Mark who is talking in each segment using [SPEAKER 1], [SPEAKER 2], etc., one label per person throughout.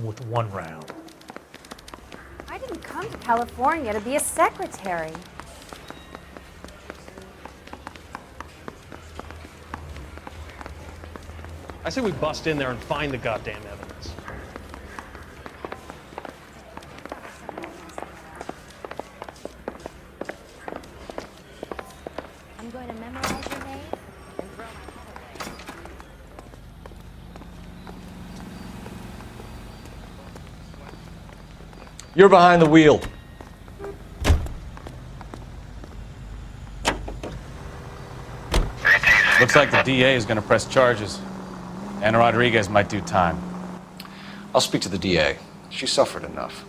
[SPEAKER 1] with one round.
[SPEAKER 2] I didn't come to California to be a secretary.
[SPEAKER 3] I say we bust in there and find the goddamn evidence.
[SPEAKER 2] I'm going to memorize your name and throw my head away.
[SPEAKER 4] You're behind the wheel.
[SPEAKER 5] Looks like the DA is going to press charges. Anna Rodriguez might do time.
[SPEAKER 4] I'll speak to the DA. She suffered enough.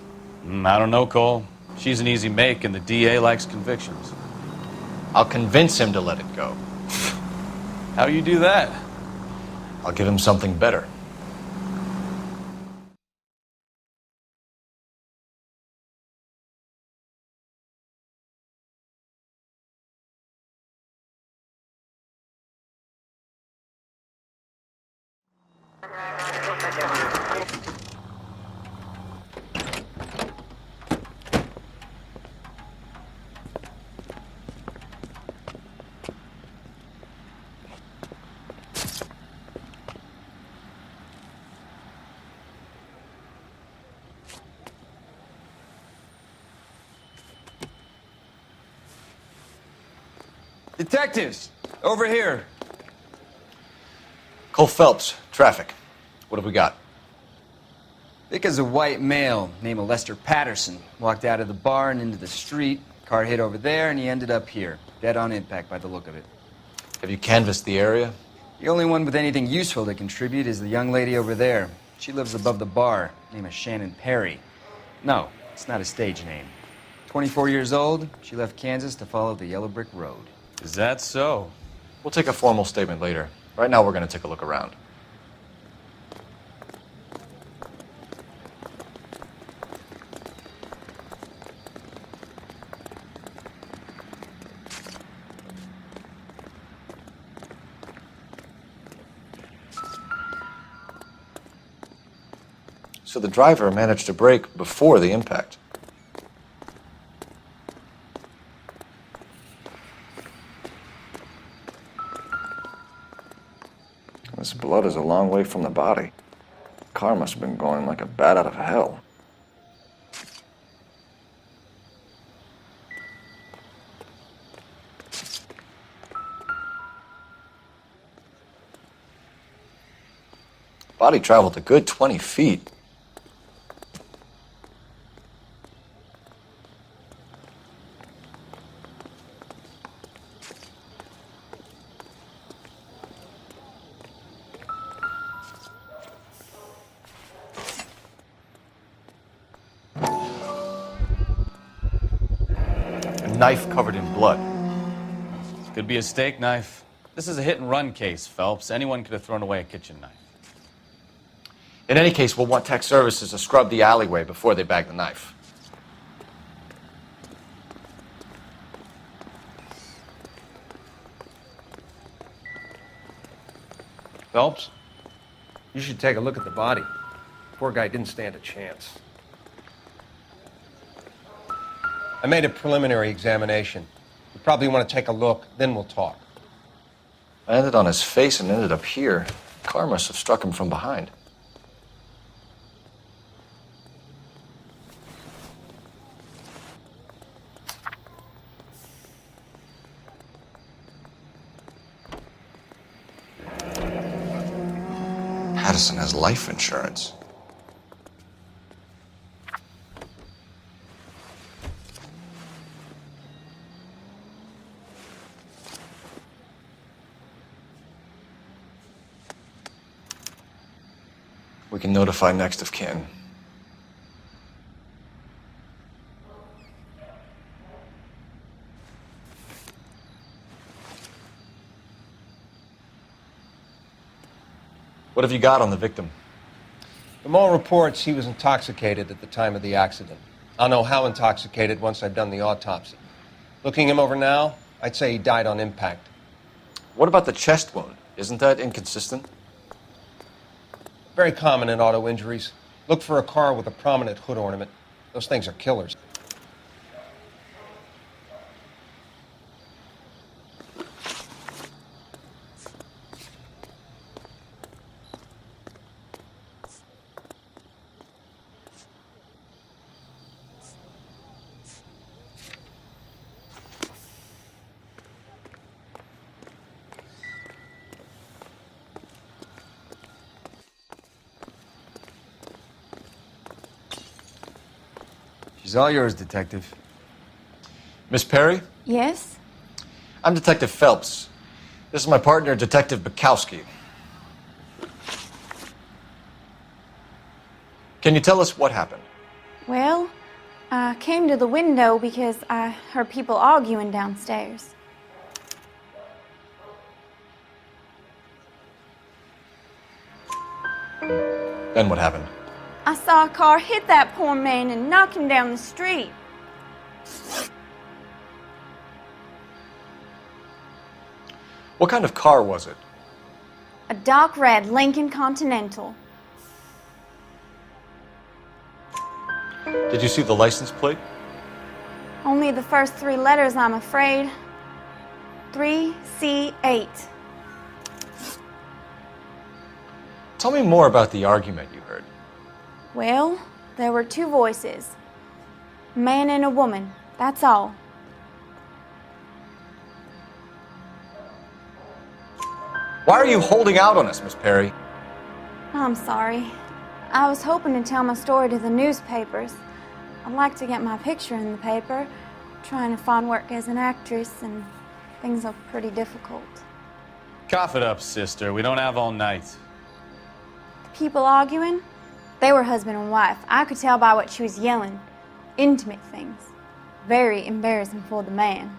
[SPEAKER 5] I don't know, Cole. She's an easy make, and the DA likes convictions.
[SPEAKER 4] I'll convince him to let it go.
[SPEAKER 5] How do you do that?
[SPEAKER 4] I'll give him something better.
[SPEAKER 6] Detectives, over here.
[SPEAKER 4] Cole Phelps, traffic. What have we got?
[SPEAKER 6] Because a white male named Lester Patterson walked out of the bar and into the street. Car hit over there, and he ended up here. Dead on impact by the look of it.
[SPEAKER 4] Have you canvassed the area?
[SPEAKER 6] The only one with anything useful to contribute is the young lady over there. She lives above the bar. Name is Shannon Perry. No, it's not a stage name. 24 years old, she left Kansas to follow the yellow brick road.
[SPEAKER 5] Is that so?
[SPEAKER 4] We'll take a formal statement later. Right now, we're going to take a look around. So the driver managed to brake before the impact. This blood is a long way from the body. The car must have been going like a bat out of hell. Body traveled a good 20 feet. Knife covered in blood.
[SPEAKER 5] Could be a steak knife. This is a hit-and-run case, Phelps. Anyone could have thrown away a kitchen knife.
[SPEAKER 4] In any case, we'll want tech services to scrub the alleyway before they bag the knife.
[SPEAKER 7] Phelps, you should take a look at the body. Poor guy didn't stand a chance. I made a preliminary examination. You probably want to take a look, then we'll talk.
[SPEAKER 4] I landed on his face and ended up here. The car must have struck him from behind. Patterson has life insurance. We can notify next of kin. What have you got on the victim?
[SPEAKER 7] From all reports, he was intoxicated at the time of the accident. I'll know how intoxicated once I've done the autopsy. Looking him over now, I'd say he died on impact.
[SPEAKER 4] What about the chest wound? Isn't that inconsistent?
[SPEAKER 7] Very common in auto injuries. Look for a car with a prominent hood ornament. Those things are killers.
[SPEAKER 6] She's all yours, Detective.
[SPEAKER 5] Miss Perry?
[SPEAKER 2] Yes?
[SPEAKER 5] I'm Detective Phelps. This is my partner, Detective Bukowski. Can you tell us what happened?
[SPEAKER 2] Well, I came to the window because I heard people arguing downstairs.
[SPEAKER 5] Then what happened?
[SPEAKER 2] I saw a car hit that poor man and knock him down the street.
[SPEAKER 5] What kind of car was it?
[SPEAKER 2] A dark red Lincoln Continental.
[SPEAKER 5] Did you see the license plate?
[SPEAKER 2] Only the first 3 letters, I'm afraid. 3C8.
[SPEAKER 5] Tell me more about the argument you heard.
[SPEAKER 2] Well, there were 2 voices. A man and a woman, that's all.
[SPEAKER 5] Why are you holding out on us, Miss Perry?
[SPEAKER 2] I'm sorry. I was hoping to tell my story to the newspapers. I'd like to get my picture in the paper. Trying to find work as an actress, and things are pretty difficult.
[SPEAKER 5] Cough it up, sister. We don't have all night.
[SPEAKER 2] The people arguing, they were husband and wife. I could tell by what she was yelling. Intimate things. Very embarrassing for the man.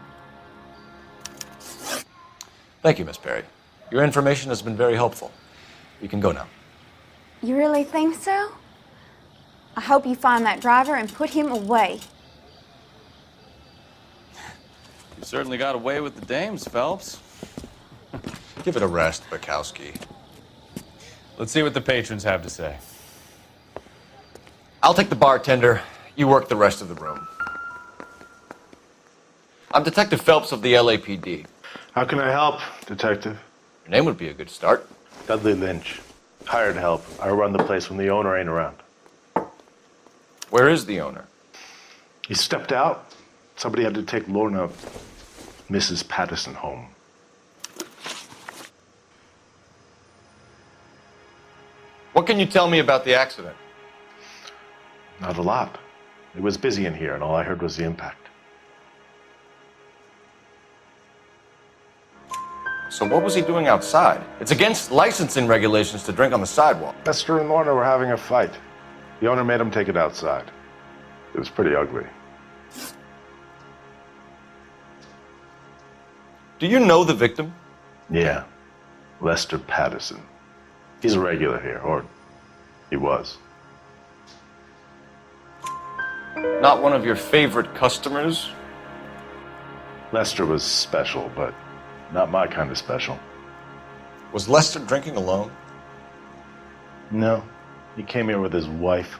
[SPEAKER 5] Thank you, Miss Perry. Your information has been very helpful. You can go now.
[SPEAKER 2] You really think so? I hope you find that driver and put him away.
[SPEAKER 5] You certainly got away with the dames, Phelps. Give it a rest, Bukowski. Let's see what the patrons have to say. I'll take the bartender. You work the rest of the room. I'm Detective Phelps of the LAPD.
[SPEAKER 1] How can I help, Detective?
[SPEAKER 5] Your name would be a good start.
[SPEAKER 1] Dudley Lynch. Hired help. I run the place when the owner ain't around.
[SPEAKER 5] Where is the owner?
[SPEAKER 1] He stepped out. Somebody had to take Lorna, Mrs. Patterson, home.
[SPEAKER 5] What can you tell me about the accident?
[SPEAKER 1] Not a lot. It was busy in here, and all I heard was the impact.
[SPEAKER 5] So what was he doing outside? It's against licensing regulations to drink on the sidewalk.
[SPEAKER 1] Lester and Lorna were having a fight. The owner made him take it outside. It was pretty ugly.
[SPEAKER 5] Do you know the victim?
[SPEAKER 1] Yeah. Lester Patterson. He's a regular here, or he was.
[SPEAKER 5] Not one of your favorite customers?
[SPEAKER 1] Lester was special, but not my kind of special.
[SPEAKER 5] Was Lester drinking alone?
[SPEAKER 1] No. He came here with his wife.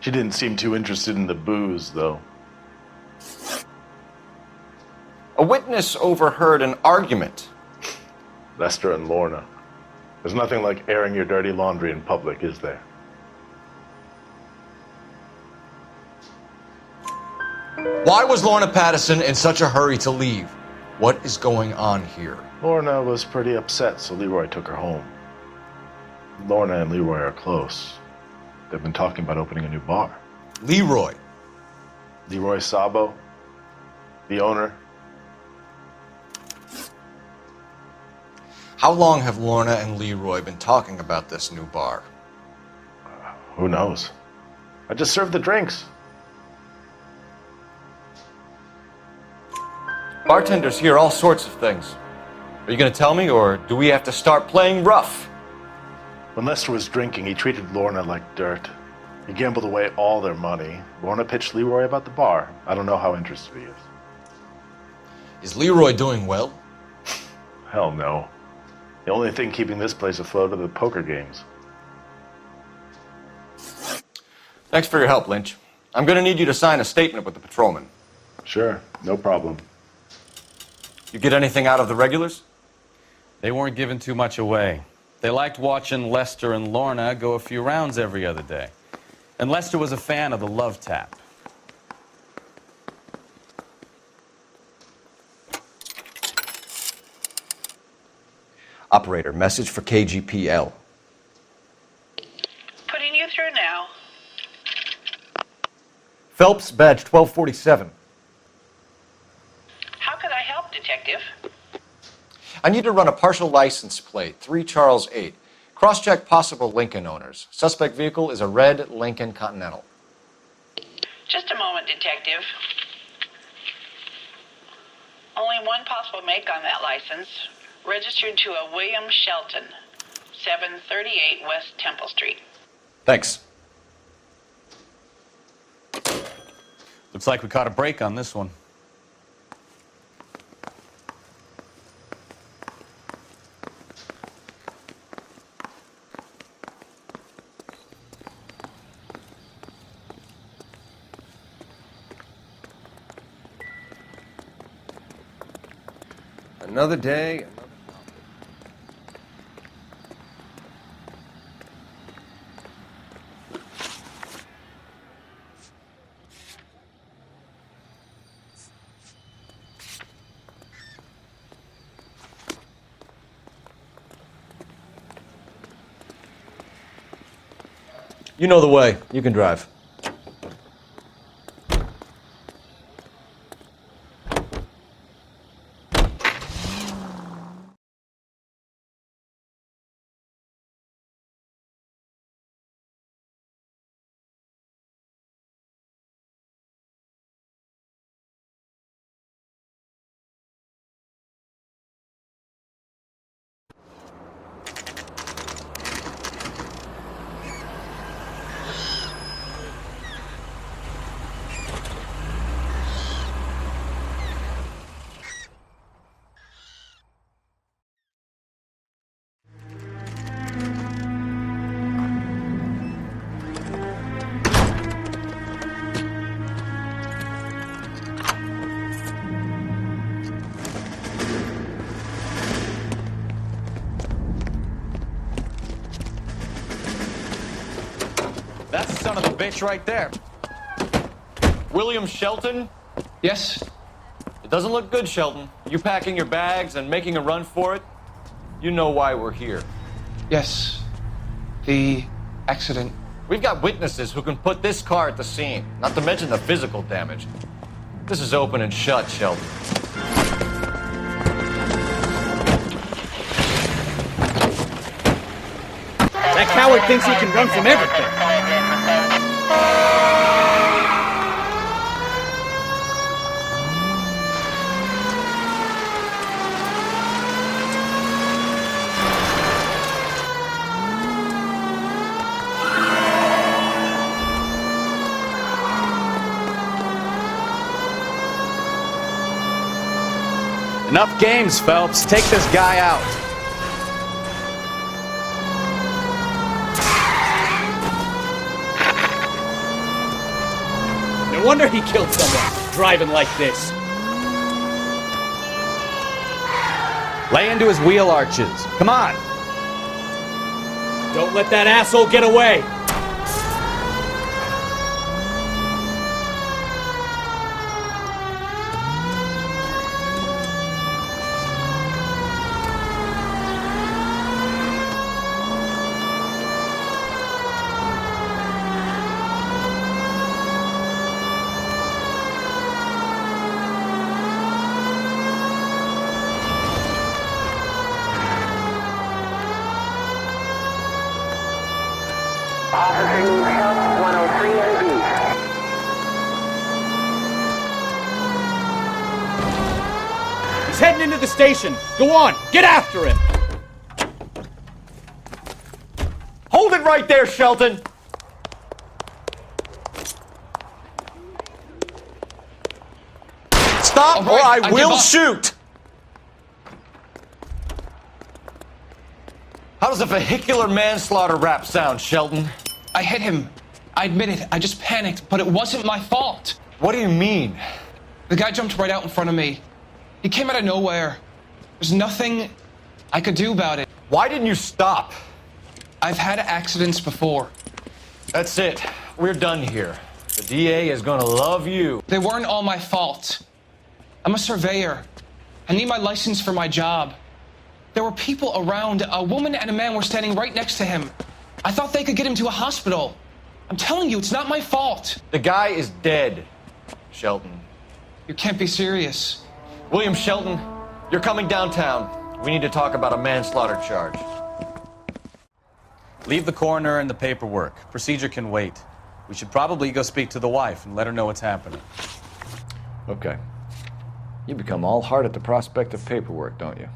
[SPEAKER 1] She didn't seem too interested in the booze, though.
[SPEAKER 5] A witness overheard an argument.
[SPEAKER 1] Lester and Lorna. There's nothing like airing your dirty laundry in public, is there?
[SPEAKER 5] Why was Lorna Patterson in such a hurry to leave? What is going on here?
[SPEAKER 1] Lorna was pretty upset, so Leroy took her home. Lorna and Leroy are close. They've been talking about opening a new bar.
[SPEAKER 5] Leroy.
[SPEAKER 1] Leroy Sabo, the owner.
[SPEAKER 5] How long have Lorna and Leroy been talking about this new bar?
[SPEAKER 1] Who knows? I just served the drinks.
[SPEAKER 5] Bartenders hear all sorts of things. Are you going to tell me, or do we have to start playing rough?
[SPEAKER 1] When Lester was drinking, he treated Lorna like dirt. He gambled away all their money. Lorna pitched Leroy about the bar. I don't know how interested he is.
[SPEAKER 5] Is Leroy doing well?
[SPEAKER 1] Hell no. The only thing keeping this place afloat are the poker games.
[SPEAKER 5] Thanks for your help, Lynch. I'm gonna need you to sign a statement with the patrolman.
[SPEAKER 1] Sure, no problem.
[SPEAKER 5] You get anything out of the regulars?
[SPEAKER 8] They weren't giving too much away. They liked watching Lester and Lorna go a few rounds every other day. And Lester was a fan of the love tap.
[SPEAKER 4] Operator, message for KGPL.
[SPEAKER 9] Putting you through now.
[SPEAKER 10] Phelps, badge 1247.
[SPEAKER 9] How could I help, Detective?
[SPEAKER 10] I need to run a partial license plate, 3 Charles 8. Cross-check possible Lincoln owners. Suspect vehicle is a red Lincoln Continental.
[SPEAKER 9] Just a moment, Detective. Only one possible make on that license. Registered to a William Shelton, 738 West Temple Street.
[SPEAKER 5] Thanks.
[SPEAKER 8] Looks like we caught a break on this one.
[SPEAKER 7] Another day,
[SPEAKER 10] You know the way. You can drive.
[SPEAKER 8] That's the son of a bitch right there.
[SPEAKER 5] William Shelton?
[SPEAKER 7] yes,
[SPEAKER 5] It doesn't look good, Shelton. You packing your bags and making a run for it? You know why we're here.
[SPEAKER 7] yes. The accident.
[SPEAKER 5] We've got witnesses who can put this car at the scene, not to mention the physical damage. This is open and shut, Shelton.
[SPEAKER 11] That coward thinks he can run from everything.
[SPEAKER 8] Enough games, Phelps. Take this guy out.
[SPEAKER 11] No wonder he killed someone, driving like this.
[SPEAKER 8] Lay into his wheel arches. Come on.
[SPEAKER 11] Don't let that asshole get away.
[SPEAKER 9] Officer needs help, 103 NB.
[SPEAKER 11] He's heading into the station. Go on, get after him.
[SPEAKER 5] Hold it right there, Shelton! Stop or I will shoot! How does a vehicular manslaughter rap sound, Shelton?
[SPEAKER 12] I hit him I admit it, I just panicked, but it wasn't my fault.
[SPEAKER 10] What do you mean?
[SPEAKER 12] The guy jumped right out in front of me. He came out of nowhere. There's nothing I could do about it.
[SPEAKER 10] Why didn't you stop?
[SPEAKER 12] I've had accidents before.
[SPEAKER 10] That's it. We're done here. The DA is gonna love you.
[SPEAKER 12] They weren't all my fault. I'm a surveyor. I need my license for my job. There were people around. A woman and a man were standing right next to him. I thought they could get him to a hospital. I'm telling you, it's not my fault.
[SPEAKER 10] The guy is dead, Shelton.
[SPEAKER 12] You can't be serious.
[SPEAKER 10] William Shelton, you're coming downtown. We need to talk about a manslaughter charge.
[SPEAKER 8] Leave the coroner and the paperwork. Procedure can wait. We should probably go speak to the wife and let her know what's happening.
[SPEAKER 4] Okay. You become all heart at the prospect of paperwork, don't you?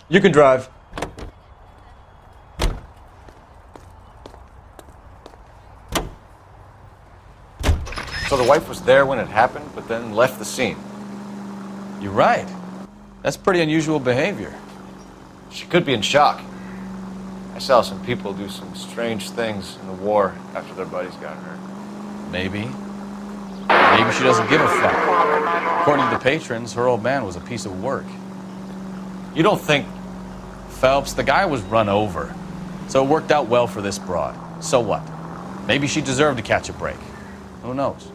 [SPEAKER 10] You can drive. So the wife was there when it happened, but then left the scene.
[SPEAKER 8] You're right. That's pretty unusual behavior.
[SPEAKER 10] She could be in shock. I saw some people do some strange things in the war after their buddies got hurt.
[SPEAKER 8] Maybe. Maybe she doesn't give a fuck. According to the patrons, her old man was a piece of work.
[SPEAKER 10] You don't think...
[SPEAKER 8] Phelps, the guy was run over. So it worked out well for this broad. So what? Maybe she deserved to catch a break. Who knows?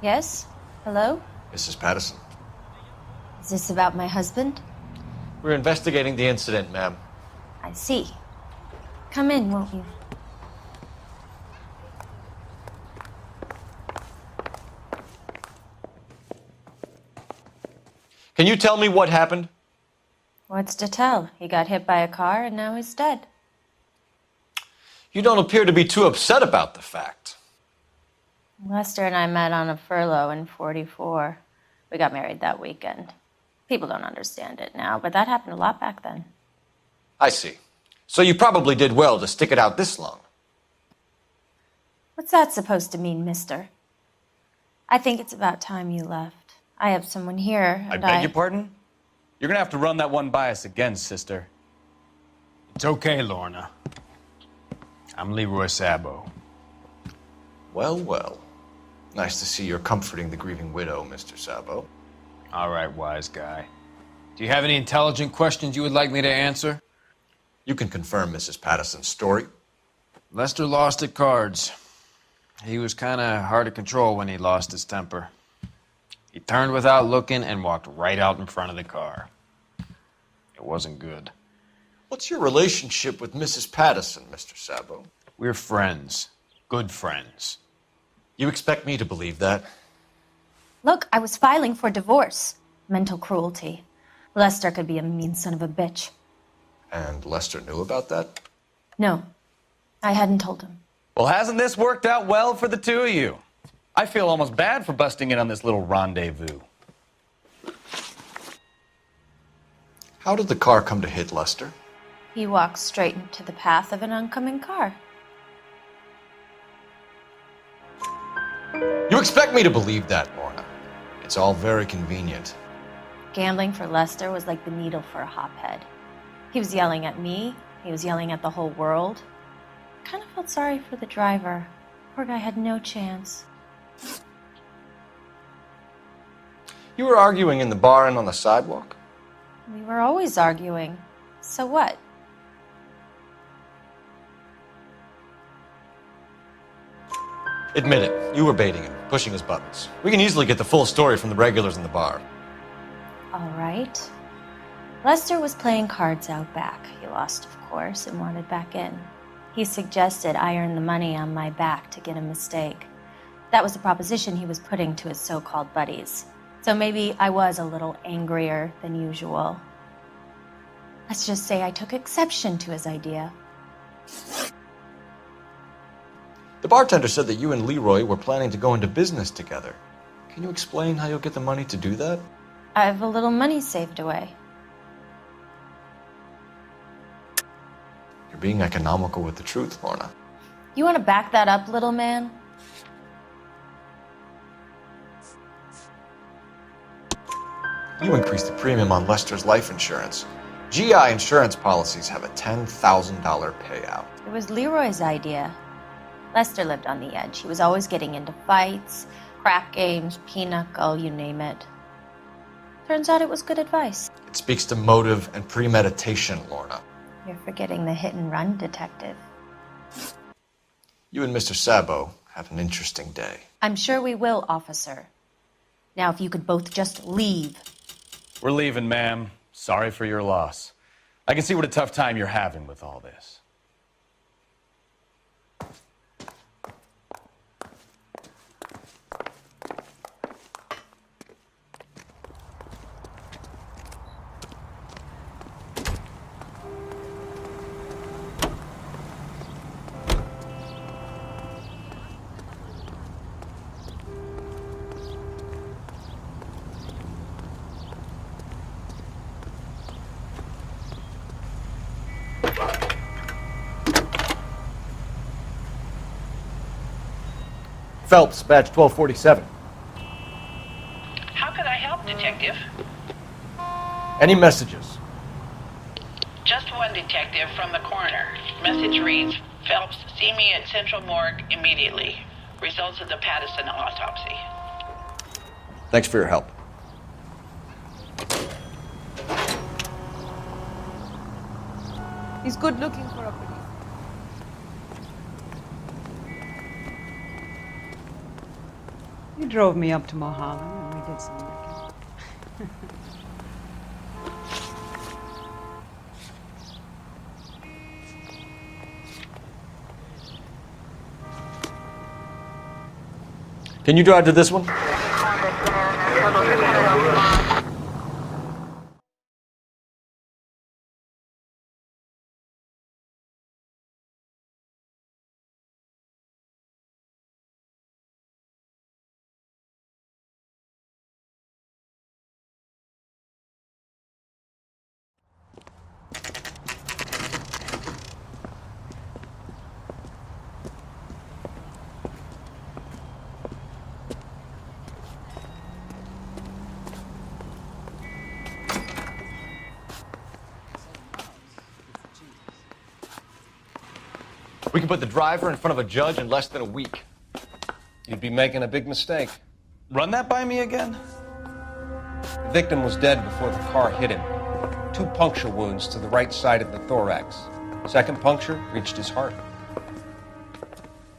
[SPEAKER 13] Yes? Hello?
[SPEAKER 10] Mrs. Patterson.
[SPEAKER 13] Is this about my husband?
[SPEAKER 10] We're investigating the incident, ma'am.
[SPEAKER 13] I see. Come in, won't you?
[SPEAKER 10] Can you tell me what happened?
[SPEAKER 13] What's to tell? He got hit by a car and now he's dead.
[SPEAKER 10] You don't appear to be too upset about the fact.
[SPEAKER 13] Lester and I met on a furlough in '44. We got married that weekend. People don't understand it now, but that happened a lot back then.
[SPEAKER 10] I see. So you probably did well to stick it out this long.
[SPEAKER 13] What's that supposed to mean, mister? I think it's about time you left. I have someone here,
[SPEAKER 8] I
[SPEAKER 13] and
[SPEAKER 8] beg your pardon? You're gonna have to run that one by us again, sister.
[SPEAKER 11] It's okay, Lorna. I'm Leroy Sabo.
[SPEAKER 10] Well, well. Nice to see you're comforting the grieving widow, Mr. Sabo.
[SPEAKER 11] All right, wise guy. Do you have any intelligent questions you would like me to answer?
[SPEAKER 10] You can confirm Mrs. Patterson's story.
[SPEAKER 11] Lester lost at cards. He was kind of hard to control when he lost his temper. He turned without looking and walked right out in front of the car. It wasn't good.
[SPEAKER 10] What's your relationship with Mrs. Patterson, Mr. Sabo?
[SPEAKER 11] We're friends. Good friends.
[SPEAKER 10] You expect me to believe that?
[SPEAKER 13] Look, I was filing for divorce. Mental cruelty. Lester could be a mean son of a bitch.
[SPEAKER 10] And Lester knew about that?
[SPEAKER 13] No, I hadn't told him.
[SPEAKER 8] Well, hasn't this worked out well for the two of you? I feel almost bad for busting in on this little rendezvous.
[SPEAKER 10] How did the car come to hit Lester?
[SPEAKER 13] He walked straight into the path of an oncoming car.
[SPEAKER 10] You expect me to believe that, Lorna. It's all very convenient.
[SPEAKER 13] Gambling for Lester was like the needle for a hophead. He was yelling at me. He was yelling at the whole world. I kind of felt sorry for the driver. Poor guy had no chance.
[SPEAKER 10] You were arguing in the bar and on the sidewalk?
[SPEAKER 13] We were always arguing. So what?
[SPEAKER 10] Admit it, you were baiting him, pushing his buttons. We can easily get the full story from the regulars in the bar.
[SPEAKER 13] All right. Lester was playing cards out back. He lost, of course, and wanted back in. He suggested I earn the money on my back to get a mistake. That was the proposition he was putting to his so-called buddies. So maybe I was a little angrier than usual. Let's just say I took exception to his idea.
[SPEAKER 10] The bartender said that you and Leroy were planning to go into business together. Can you explain how you'll get the money to do that?
[SPEAKER 13] I have a little money saved away.
[SPEAKER 10] You're being economical with the truth, Lorna.
[SPEAKER 13] You want to back that up, little man?
[SPEAKER 10] You increased the premium on Lester's life insurance. GI insurance policies have a $10,000 payout.
[SPEAKER 13] It was Leroy's idea. Lester lived on the edge. He was always getting into fights, crap games, pinochle, you name it. Turns out it was good advice.
[SPEAKER 10] It speaks to motive and premeditation, Lorna.
[SPEAKER 13] You're forgetting the hit-and-run detective.
[SPEAKER 10] You and Mr. Sabo have an interesting day.
[SPEAKER 13] I'm sure we will, officer. Now, if you could both just leave.
[SPEAKER 8] We're leaving, ma'am. Sorry for your loss. I can see what a tough time you're having with all this.
[SPEAKER 10] Phelps, badge 1247.
[SPEAKER 9] How could I help, Detective?
[SPEAKER 10] Any messages?
[SPEAKER 9] Just one, Detective, from the coroner. Message reads, Phelps, see me at Central Morgue immediately. Results of the Pattison autopsy.
[SPEAKER 10] Thanks for your help.
[SPEAKER 14] He's good looking for a police. You drove me up to Mulholland and we did some looking.
[SPEAKER 10] Can you drive to this one? We can put the driver in front of a judge in less than a week.
[SPEAKER 7] You'd be making a big mistake.
[SPEAKER 8] Run that by me again?
[SPEAKER 7] The victim was dead before the car hit him. 2 puncture wounds to the right side of the thorax. Second puncture reached his heart.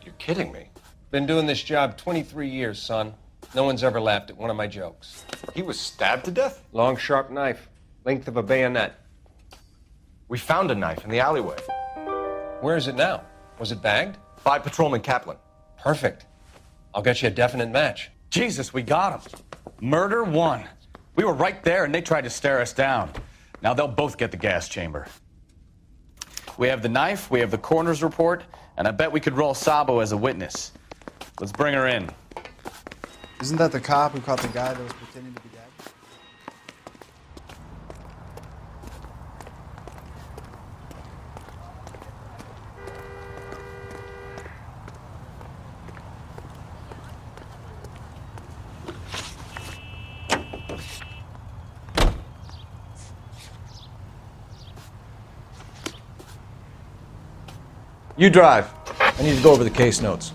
[SPEAKER 10] You're kidding me.
[SPEAKER 7] Been doing this job 23 years, son. No one's ever laughed at one of my jokes.
[SPEAKER 10] He was stabbed to death?
[SPEAKER 7] Long, sharp knife. Length of a bayonet.
[SPEAKER 10] We found a knife in the alleyway.
[SPEAKER 7] Where is it now? Was it bagged?
[SPEAKER 10] By Patrolman Kaplan.
[SPEAKER 7] Perfect. I'll get you a definite match.
[SPEAKER 8] Jesus, we got him. Murder 1. We were right there and they tried to stare us down. Now they'll both get the gas chamber. We have the knife, we have the coroner's report, and I bet we could roll Sabo as a witness. Let's bring her in.
[SPEAKER 15] Isn't that the cop who caught the guy that was pretending to be dead?
[SPEAKER 10] You drive. I need to go over the case notes.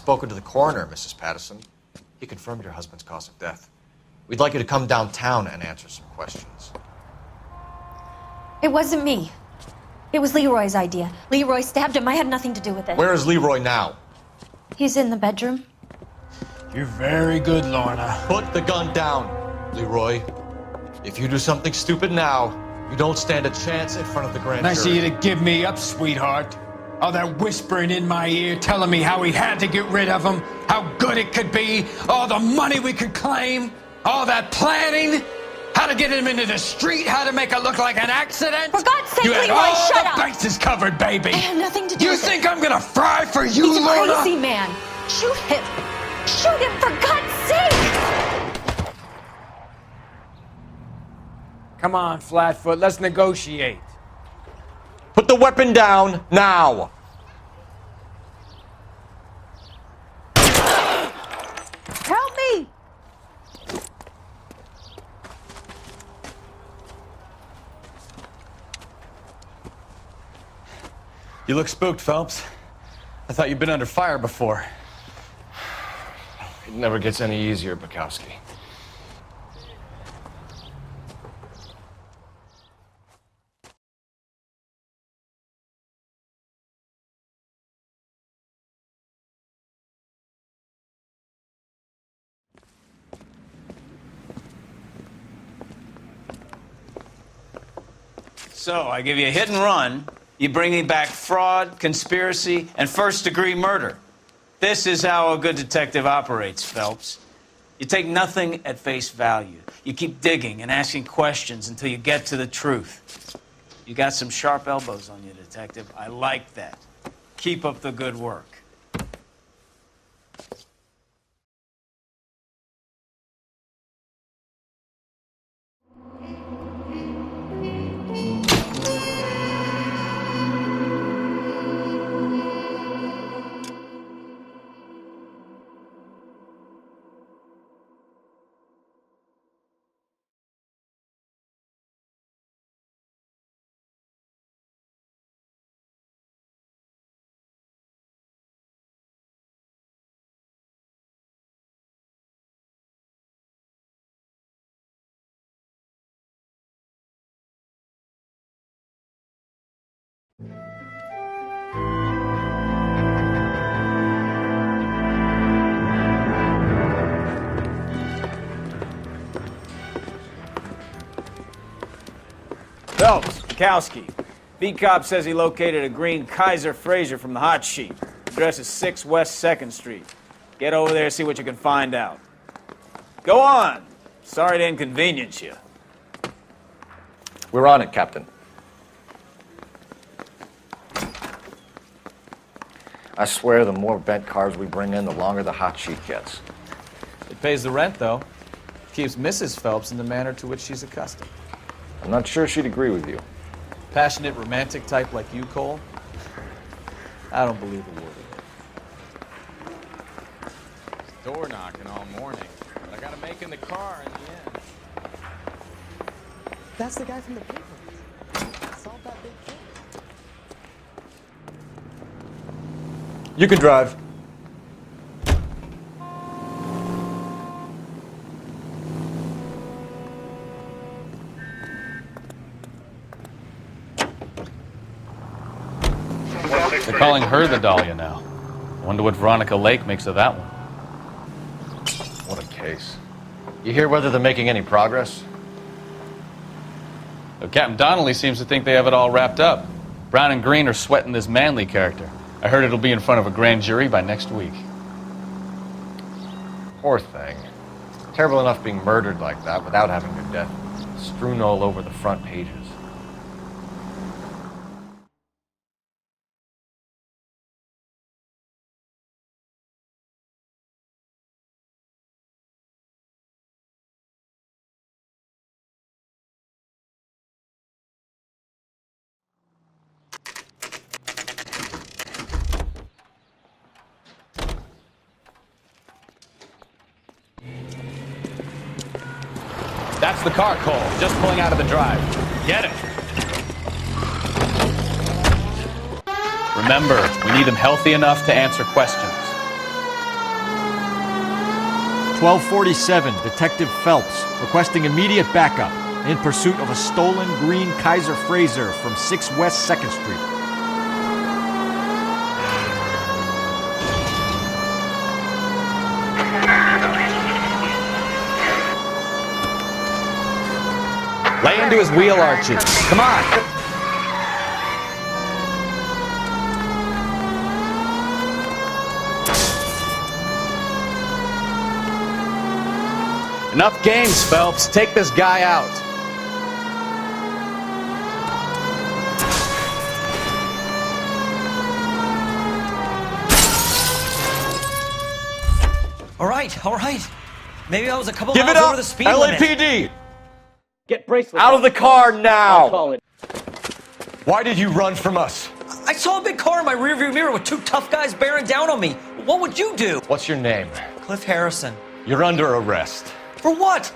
[SPEAKER 10] spoken to the coroner, Mrs. Patterson. He confirmed your husband's cause of death. We'd like you to come downtown and answer some questions.
[SPEAKER 13] It wasn't me. It was Leroy's idea. Leroy stabbed him. I had nothing to do with it.
[SPEAKER 10] Where is Leroy now?
[SPEAKER 13] He's in the bedroom.
[SPEAKER 11] You're very good, Lorna.
[SPEAKER 10] Put the gun down, Leroy. If you do something stupid now, you don't stand a chance in front of the grand
[SPEAKER 11] Nice of
[SPEAKER 10] jury.
[SPEAKER 11] you to give me up, sweetheart. All that whispering in my ear, telling me how we had to get rid of him, how good it could be, all the money we could claim, all that planning, how to get him into the street, how to make it look like an accident.
[SPEAKER 13] For God's sake,
[SPEAKER 11] you had
[SPEAKER 13] Leroy,
[SPEAKER 11] all
[SPEAKER 13] shut
[SPEAKER 11] the
[SPEAKER 13] up!
[SPEAKER 11] bases covered, baby.
[SPEAKER 13] I had nothing to do
[SPEAKER 11] You
[SPEAKER 13] with
[SPEAKER 11] think
[SPEAKER 13] it.
[SPEAKER 11] I'm gonna fry for you,
[SPEAKER 13] He's a
[SPEAKER 11] Lorna?
[SPEAKER 13] crazy man. Shoot him. Shoot him, for God's sake!
[SPEAKER 11] Come on, Flatfoot, let's negotiate.
[SPEAKER 10] Put the weapon down now.
[SPEAKER 14] Help me!
[SPEAKER 8] You look spooked, Phelps. I thought you'd been under fire before.
[SPEAKER 10] It never gets any easier, Bukowski.
[SPEAKER 16] So, I give you a hit and run. You bring me back fraud, conspiracy, and first-degree murder. This is how a good detective operates, Phelps. You take nothing at face value. You keep digging and asking questions until you get to the truth. You got some sharp elbows on you, detective. I like that. Keep up the good work.
[SPEAKER 17] Phelps, Bukowski. Beat cop says he located a green Kaiser Fraser from the hot sheet. Address is 6 West 2nd Street. Get over there, see what you can find out. Go on. Sorry to inconvenience you.
[SPEAKER 10] We're on it, Captain. I swear the more bent cars we bring in, the longer the hot sheet gets.
[SPEAKER 8] It pays the rent, though. Keeps Mrs. Phelps in the manner to which she's accustomed.
[SPEAKER 10] I'm not sure she'd agree with you.
[SPEAKER 8] Passionate, romantic type like you, Cole? I don't believe a word of it.
[SPEAKER 11] Door knocking all morning. But I gotta make in the car in the end.
[SPEAKER 18] That's the guy from the paper. Solved that big case.
[SPEAKER 10] You can drive.
[SPEAKER 5] They're calling her the Dahlia now. I wonder what Veronica Lake makes of that one.
[SPEAKER 10] What a case. You hear whether they're making any progress?
[SPEAKER 5] Well, Captain Donnelly seems to think they have it all wrapped up. Brown and Green are sweating this Manley character. I heard it'll be in front of a grand jury by next week.
[SPEAKER 10] Poor thing. Terrible enough being murdered like that without having her death strewn all over the front pages.
[SPEAKER 8] That's the car, Cole. Just pulling out of the drive. Get it.
[SPEAKER 5] Remember, we need them healthy enough to answer questions.
[SPEAKER 19] 1247, Detective Phelps, requesting immediate backup in pursuit of a stolen green Kaiser Frazer from 6 West 2nd Street.
[SPEAKER 3] Lay into his wheel arches. Come on. Enough games, Phelps. Take this guy out.
[SPEAKER 20] All right. Maybe I was a couple
[SPEAKER 5] Give
[SPEAKER 20] miles
[SPEAKER 5] it up,
[SPEAKER 20] over the speed limit.
[SPEAKER 5] LAPD!
[SPEAKER 17] Get bracelets.
[SPEAKER 5] Out of the car now!
[SPEAKER 17] it.
[SPEAKER 5] Why did you run from us?
[SPEAKER 20] I saw a big car in my rearview mirror with 2 tough guys bearing down on me. What would you do?
[SPEAKER 5] What's your name?
[SPEAKER 20] Cliff Harrison.
[SPEAKER 5] You're under arrest.
[SPEAKER 20] For what?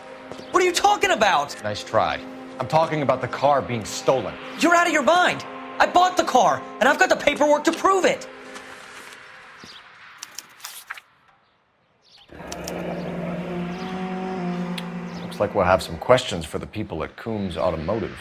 [SPEAKER 20] What are you talking about?
[SPEAKER 10] Nice try. I'm talking about the car being stolen.
[SPEAKER 20] You're out of your mind. I bought the car, and I've got the paperwork to prove it.
[SPEAKER 10] Looks like we'll have some questions for the people at Coombs Automotive.